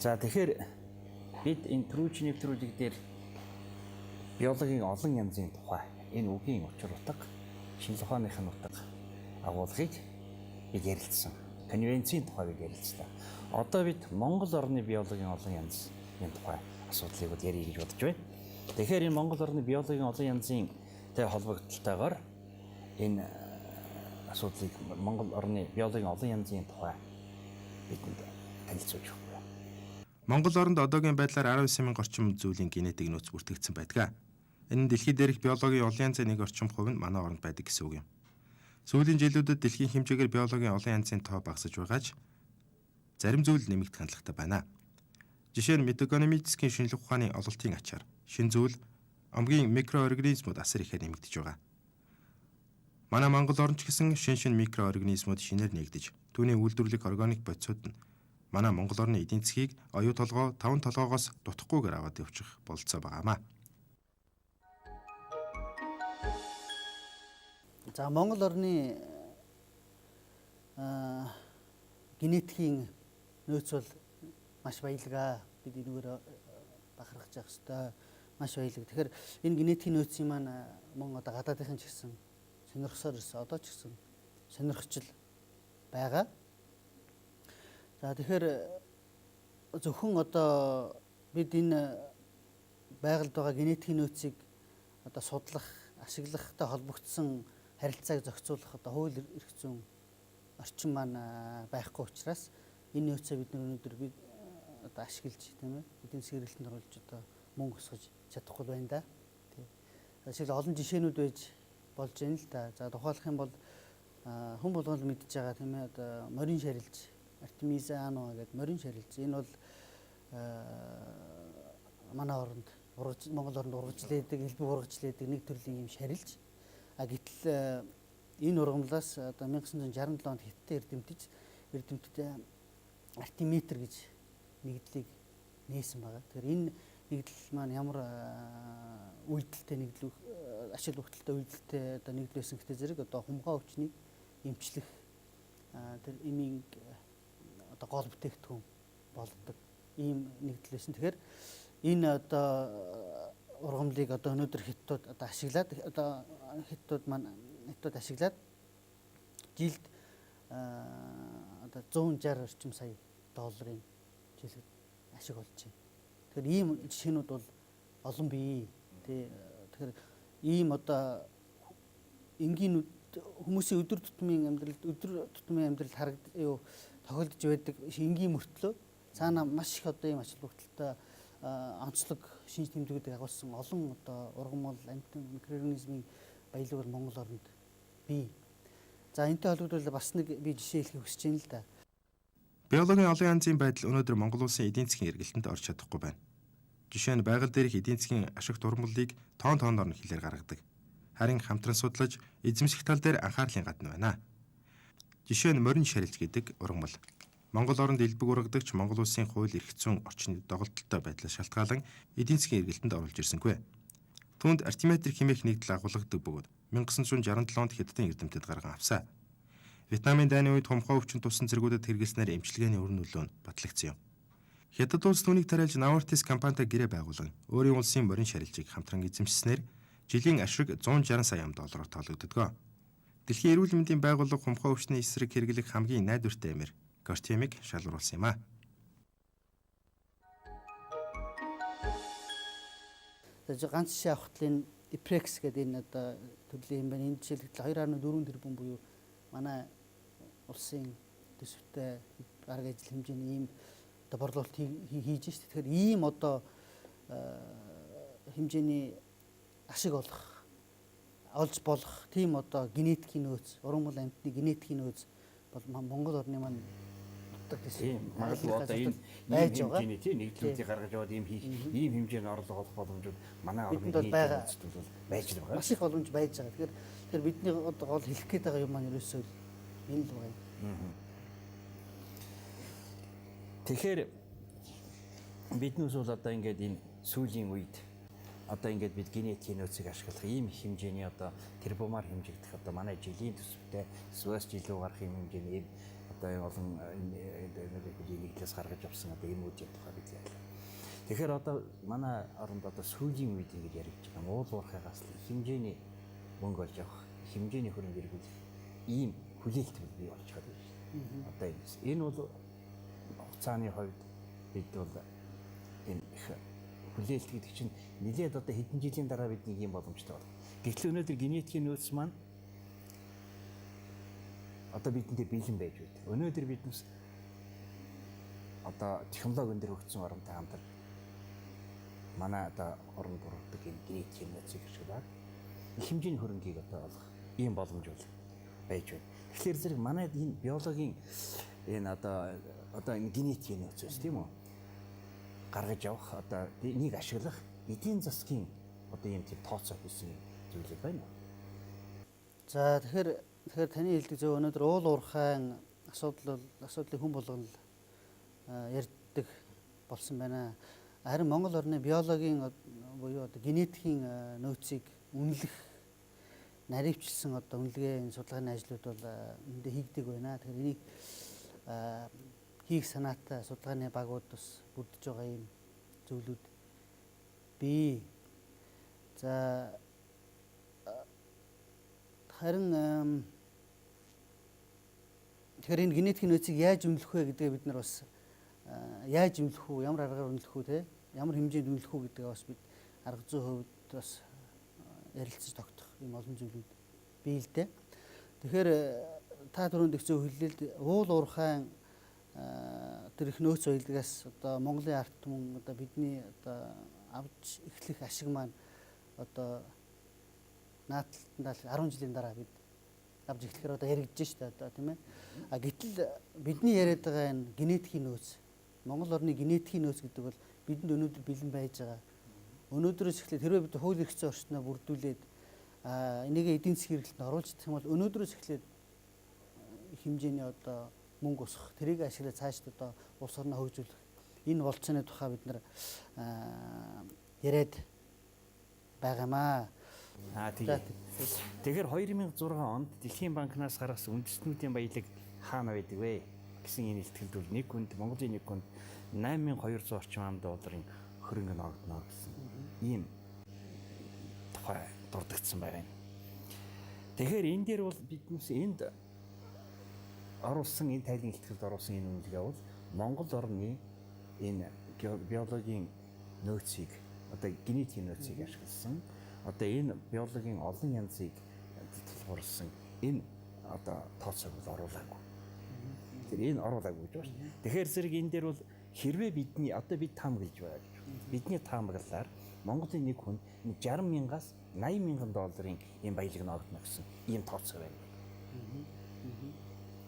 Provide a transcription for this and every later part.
За тэгэхээр бид энэ түрүүчийн нэвтрүүлэг дээр биологийн олон янзын тухай энэ үгийн учир утга, шинжлэх ухааныхын утга агуулгыг бид ярилцсан. Конвенцийн тухай бид ярилцлаа. Одоо бид Монгол орны биологийн олон янзын тухай асуудлыг бол ярих гэж бодож байна. Тэгэхээр энэ Монгол орны биологийн олон янзын холбогдлолтойгоор энэ асуудлыг Монгол орны биологийн олон янзын тухай бидэнд танилцуулж өгөх. Монгол оронд одоогийн байдлаар 19,000 орчим зүйлийн генетик нөөц бүртгэгдсэн байдаг. Энэ нь дэлхийд дээрх биологийн олон янзын 1% нь манай оронд байдаг гэсэн үг юм. Сүүлийн жилүүдэд дэлхийн хэмжээгээр биологийн олон янзын тоо багасж байгаач зарим зүйл нэмэгдэх хандлагатай байна. Жишээ нь метагономическийн шинжлэх ухааны ололтын ачаар шинэ зүйл омгийн микроорганизмууд асар ихээр нэмэгдэж байгаа. Манай Монгол орнд ч гэсэн шинэ микроорганизмууд шинээр нэгдэж түүний үйлдвэрлэх органик бодисууд нь манай Монгол орны эдийн засгийг оюу толгой 5 толгоогоос дутахгүйгээр аваад явчих бололцоо байгаамаа. За Монгол орны генетикийн нөөц бол маш баялгаа. Бид энэгээр бахархаж явах хэрэгтэй. Маш баялаг. Тэгэхээр энэ генетикийн нөөцийн маань мөн одоо гадаадынхан ч гэсэн сонирхсоор ирсэн. Одоо ч гэсэн сонирхчил байгаа. За тэгэхээр зөвхөн одоо бид энэ байгальд байгаа генетикийн нөөцийг одоо судлах, ашиглахтай холбогдсон харилцааг зохицуулах одоо хууль эрх зүйн орчин маань байхгүй учраас энэ нөөцөө бид өнөөдөр одоо ашиглаж тийм ээ эдийн засгийн эргэлтэнд оруулж одоо мөнгө өсгөж чадахгүй байна да. Тийм. Жишээл олон жишээнүүд байж болж байна л да. За тухайлах юм бол хүн болгоно л мэдж байгаа тийм ээ одоо морин шарилж Артемиза Ано гэдэг морин шарилж энэ бол манай оронд Монгол оронд ургачлээдэг, элбэг ургачлээдэг нэг төрлийн юм шарилж гэтэл энэ ургамлаас одоо 1967 онд Хятадтай эрдэмтэд Артеметр гэж нэгдлийг нээсэн байгаа. Тэгэхээр энэ нэгдэл маань ямар үйлдэлтэй нэгдэл ашиг өгдөлтөй үйлдэлтэй одоо нэгдэл байсан гэдэг зэрэг одоо хумгай өвчнийг эмчлэх тэр имийн одоо гол бүтээгдэхүүн болдог ийм нэгдэл байсан. Тэгэхээр энэ одоо ургамлыг одоо өнөөдөр хятадууд одоо ашиглаад одоо хятадууд ашиглаад жилд одоо 160 орчим сая долларын жилд ашиг олж байна. Тэгэхээр ийм жишээнүүд бол олон бий. Тэгэхээр ийм одоо энгийн хүмүүсийн өдөр тутмын амьдралд тохиолдож байдаг энгийн мөртлөө цаана маш их одоо ийм ач холбогдолтой онцлог шинж тэмдгүүдийг агуулсан олон одоо ургамал амтан микроорганизмын баялаг бол Монгол оронд бий. За энэтэй холбогдуулаад бас нэг би жишээ хэлхийг хүсэж байна л да. Биологийн олон янзын байдал өнөөдөр Монгол улсын эдийн засгийн эргэлтэнд орж чадахгүй байна. Жишээ нь байгаль дээрх эдийн засгийн ашиг турмалыг тооноор нь хэлээр гаргадаг. Харин хамтран судлаж эзэмших тал дээр анхаарлын гадна байна. Жишээ нь морин шарилж гэдэг ургамал. Монгол оронд элбэг ургадагч Монгол улсын хууль эрх зүйн орчны доголдолтой байдлаас шалтгаалan эдийн засгийн эргэлтэнд оруулж ирсэнгүй. Түүнд Артеметр хэмээх нэгдэл агуулгадаг бөгөөд 1967 онд Хятадын эрдэмтэд гарган авсан. Вьетнамын дайны үед хумхай өвчин тусан зэргүүдэд хэрэглэснээр эмчилгээний үр нөлөө нь батлагдсан юм. Хятад улс түүнийг тариалж Навартис компанитай гэрээ байгуулан өөрийн улсын морин шарилжийг хамтран эзэмшснээр жилийн ашиг 160 сая доллараар тоологддог. Дэлхийн эрүүл мэндийн байгууллага хумхай өвчний эсрэг хэрэглэх хамгийн найдвартай амир Гортемиг шалгаруулсан юм а. За ганц жишээ авахт энэ Iprex гэдэг энэ одоо төрлийн юм байна. Энэ жишээлбэл 2.4 тэрбум буюу манай улсын төсөвтэй бараг ажил хэмжээний ийм одоо борлуулалт хийж шít. Тэгэхээр ийм одоо хэмжээний ашиг олж болох тийм одоо генетикийн нөөц, ургамал амьтны генетикийн нөөц бол Монгол орны маань тийм магадгүй одоо энэ байж байгаа тийм нэгдлүүдийг гаргаж яваад ийм хэмжээний орлого олох боломжууд манай орны байгаа байж байгаа. Маш их боломж байж байгаа. Тэгэхээр бидний одоо гол хэлэх гээд байгаа юм маань ерөөсөө энэ л байна. Тэгэхээр биднээс бол одоо ингээд энэ сүүлийн үед одоо ингээд бид генетикийн нөөцийг ашиглах ийм хэмжээний одоо тэрбумаар хэмжигдэх одоо манай жилийн төсөвтэй эсвэл жилүү гарах юм хэмжээний одоо энэ олон нийтлээс гаргаж авсан одоо энэ үеийн тухай бид ярьлаа. Тэгэхээр одоо манай оронд одоо сүүлийн үед ингэж яригдж байгаа уул уурхайгаас л хэмжээний мөнгө олж авах, хэмжээний хөрөнгө эргүүлэх ийм хүлээлт бий болж байгаа юм. Одоо энэ бол хугацааны хувьд бид бол энэ их хүлээлт гэдэг чинь нэлээд одоо хэдэн жилийн дараа бидний ийм боломжтой байна. Гэвч өнөөдөр генетикийн нөөц маань одоо бидэнтэй бэлэн байж байна. Өнөөдөр биднес одоо технологи өндөр хөгжсөн оронтой хамтар манай одоо орон бүрддэг энэ генетикийн нөөцийг ашиглаад их хэмжээний хөрөнгийг одоо олох ийм боломж бол байж байна. Тэгэхээр зэрэг манай энэ биологийн энэ одоо энэ генетикийн нөөцөөс тийм үү гаргаж авах одоо энийг ашиглах эдийн засгийн одоо ийм тийм тооцоо хийсэн зүйлэг байна. За тэгэхээр таны хэлдэг зөв өнөөдөр уул уурхайн асуудлыг хүн болгоно ярьдаг болсон байна. Харин Монгол орны биологийн буюу одоо генетикийн нөөцийг үнэлэх наривчлсан одоо үнэлгээний судалгааны ажлууд бол эндээ хийгдэг байна. Тэгэхээр энийг хийх санаатай судалгааны багууд бас бүрдэж байгаа юм зүйлүүд бий. За харин тэгэхээр энэ генетикийн нөөцийг яаж үнэлэх вэ гэдгээ бид нар бас яаж үнэлэх үү, ямар аргаар үнэлэх үү те, ямар хэмжээнд үнэлэх үү гэдгээ бас бид арга зүйн хувьд бас ярилцаж тогтох юм олон зүйлүүд бий л дээ. Тэгэхээр та түрүүнд их зөв хэллээ л уул уурхайн тэр их нөөц баялгаас одоо Монголын ард түмэн одоо бидний одоо авч эхлэх ашиг маань одоо наадталтандаа 10 жилийн дараа бид авч эхлэхээр одоо яригдж штэ одоо тийм ээ. А гэтэл бидний яриад байгаа энэ генетикийн нөөц, Монгол орны генетикийн нөөц гэдэг бол бидэнд өнөөдөр бэлэн байж байгаа. Өнөөдрөөс эхлээд хэрвээ бид хууль эрх зүйн орчноо бүрдүүлээд энийг эдийн засгийн хэрэглэлд оруулж чадах юм бол өнөөдрөөс эхлээд хэмжээний одоо мөнгө усах, тэрийг ашиглаж цаашд одоо улс орноо хөгжүүлэх энэ болцооны тухай бид нар яриад байгаамаа. Тэгэхээр 2006 онд Дэлхийн банкнаас гаргасан үндэстнүүдийн баялаг хаана байдаг вэ гэсэн энэ ихтгэл бол нэг хүнд Монголын нэг хүнд 8200 орчим ам долларын хөрөнгө ногдно гэсэн ийм тухай дурдгдсан байгаа юм. Тэгэхээр энэ дээр бол биднээс энд оруулсан энэ тайлын ихтгэлд оруулсан энэ үнэлгээ бол Монгол орны энэ биологийн нөөцийг одоо генетикийн нөөцийг ашигласан одоо энэ биологийн олон янзыг тулгуурласан энэ одоо тооцоог бол оруулаагүй. Тэгэхээр энэ оруулаагүй гэж байна шүү. Тэгэхээр зэрэг энэ дээр бол хэрвээ бидний одоо бид таамаглаж байгаа гэж байна. Бидний таамаглалаар Монголын нэг хүн 60 мянгаас 80 мянган долларын ийм баялаг ногдно гэсэн ийм тооцоо байна.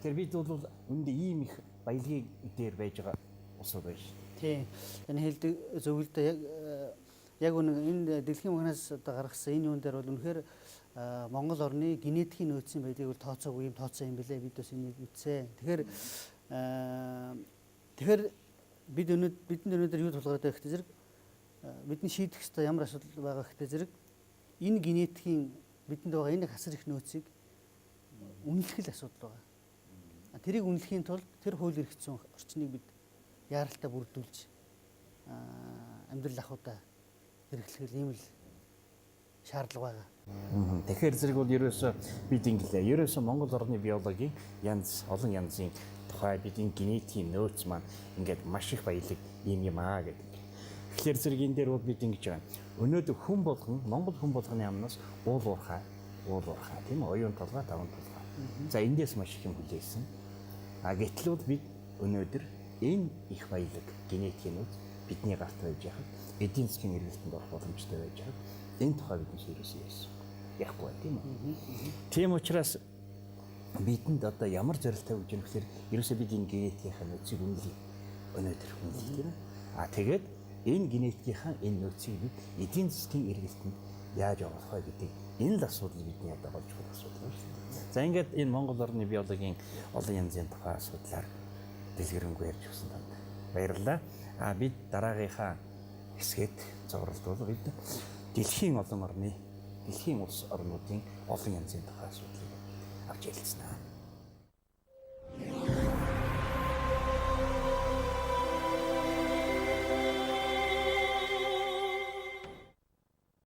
Тэгэхээр бид бол үүндээ ийм их баялагын дээр байж байгаа улсууд байна шүү. Тийм. Энэ хэлдэг зөвлөлдөө яг энэ Дэлхийн банкнаас одоо гаргасан энэ юун дээр бол үнэхээр Монгол орны генетикийн нөөцийн байдлыг бол тооцоогүй юм тооцоо юм билээ. Бид бас энийг үзсэн. Тэгэхээр бидэнд өнөөдөр юу тулгараад байх гэхээр зэрэг бидний шийдэх ёстой ямар асуудал байгаа гэхээр зэрэг энэ генетикийн бидэнд байгаа энэ хасар их нөөцийг үнэлэх л асуудал байгаа. Тэрийг үнэлэхийн тулд тэр хууль эрх зүйн орчныг бид яаралтай бүрдүүлж амьдрал ахуйдаа хэрэглэх ийм л шаардлага байгаа. Тэгэхээр зэрэг бол ерөөсөө бид ингэлээ. Ерөөсөө Монгол орны биологийн олон янзын тухай бидний генетикийн нөөц маань ингээд маш их баялаг юм аа гэдэг. Тэгэхээр зэрэг энэ дээр бол бид ингэж байна. Өнөөдөр хүн болгон Монгол хүн болгоны амнаас уул уурхай тийм үү? Оюун толгой, даван толгой. За эндээс маш их юм хүлээсэн. Гэтэл бол бид өнөөдөр энэ их баялаг генетикийн нөөц бидний гарт байж яхад эдийн засгийн эргэлтэнд орох боломжтой байж байгаа. Энэ тухай бид ерөөсөө ярьсан. Яахгүй тийм үү? Тийм учраас бидэнд одоо ямар зорилттой гэж юм гэхээр ерөөсөө бид энэ генетикийн нөөцийг үнэлье. Өнөөдөр үнэлье тийм үү? Тэгээд энэ генетикийн энэ нөөцийг бид эдийн засгийн эргэлтэнд яаж оруулах вэ гэдэг энэ л асуудал бидний одоо болж байгаа асуудал байна шүү дээ. За ингээд энэ Монгол орны биологийн олон янзын тухай асуудлаар дэлгэрэнгүй ярьж өгсөн танд баярлалаа. Бид дараагийнхаа хэсгээд зурвалдвал бид дэлхийн олон улс орнуудын олон янзын тухай асуудлыг авч ярилцсан.